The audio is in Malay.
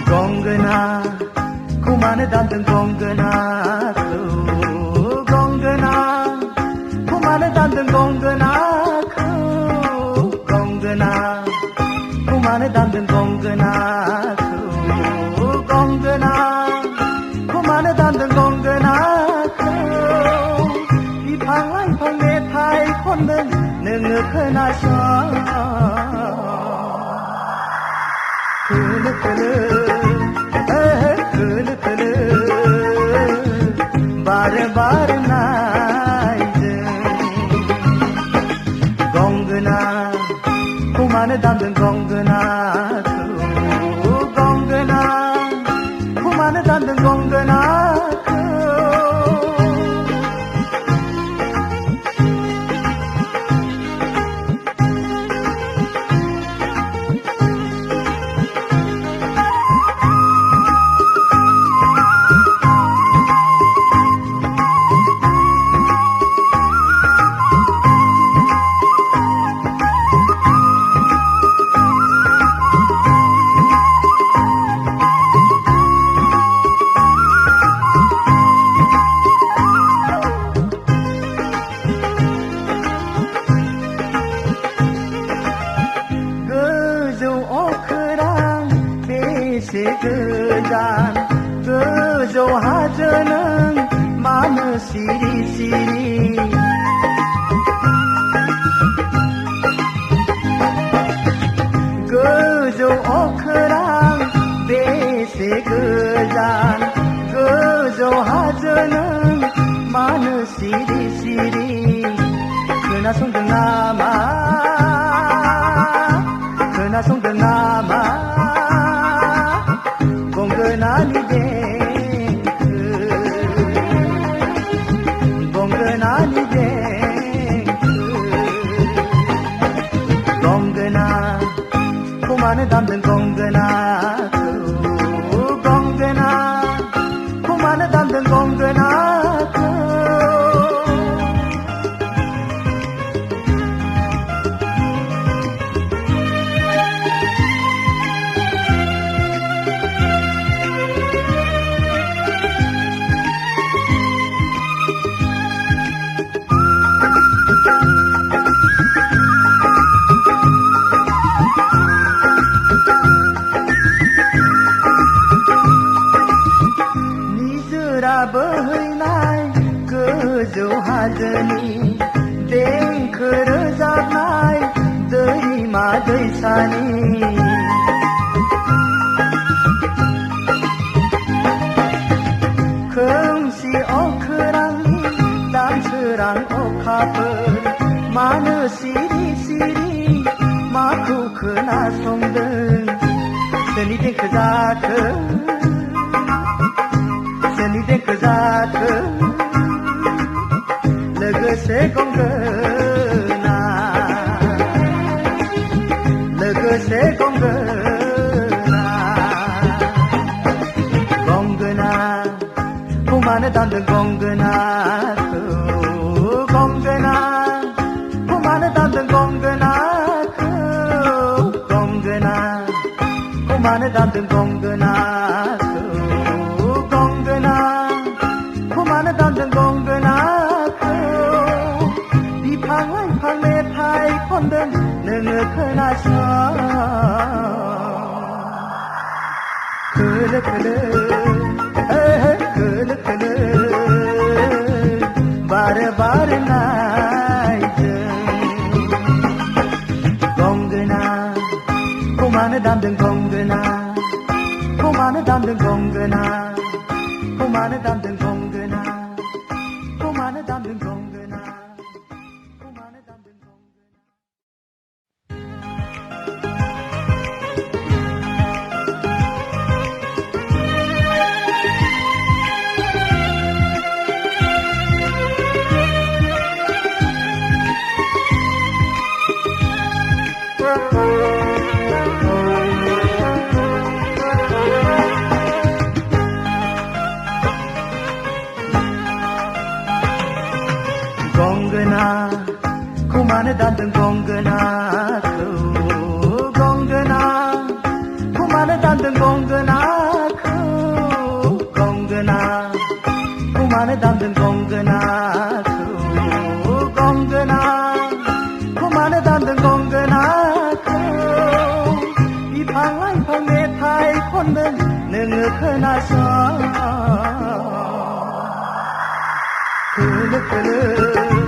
Gongana, kumana dandan gongana, gongana, kumana dandan gongana, gongana, kumana dandan gongana, gongana, kumana dandan gongana, di pangai pangai thai kon den nenge khana sha, kele kele. Bare bare naide gongana kumane dandan gongana gongana kumane dandan gongana Segejan gojo hajeneng mana siri-siri gojo okrang bese gejan gojo hajeneng mana siri-siri खोनासंदों नामा खोनासंदों नामा Gongana denkı Gongana denkı Gongana kumane dandan gongana Gongana kumane dandan gongana बोहैनाय गोजौ हाजोनि देंखो रोजाबनाय दैमा दैसानि खोमसि अख्रांनि दानसोरां अखाफोर मानो सिरि सिरि माखौ खोनासंदों सोरनि देंखो जाखो देंखो जाखो लोगोसे गंगोना लोगोसे गंगोना गंगोना कुमानो दामदों गंगोनाखौ गंगोना कुमानो दामदों गंगोनाखौ गंगोना कुमानो दामदों गंगोनाखौ Kumana dandan gonganaखौ बिफां लाइफां मेथाइ खनदों नोङो खोनासं खोलो खोलो खोलो खोलो बारे बारे नायदों गंगोना kumana dandan gongana kumana dandan gongana kumana dandan gongana kumana dandan gongana kumana dandan gongana दान्दों गंगोनाखौ गंगोना कुमानो दान्दों गंगोनाखौ गंगोना कुमानो दान्दों गंगोनाखौ गंगोना कुमानो दान्दों गंगोनाखौ बिफां लाइफां मेथाइ खनदों नोङो खोनासं खोलो खोलो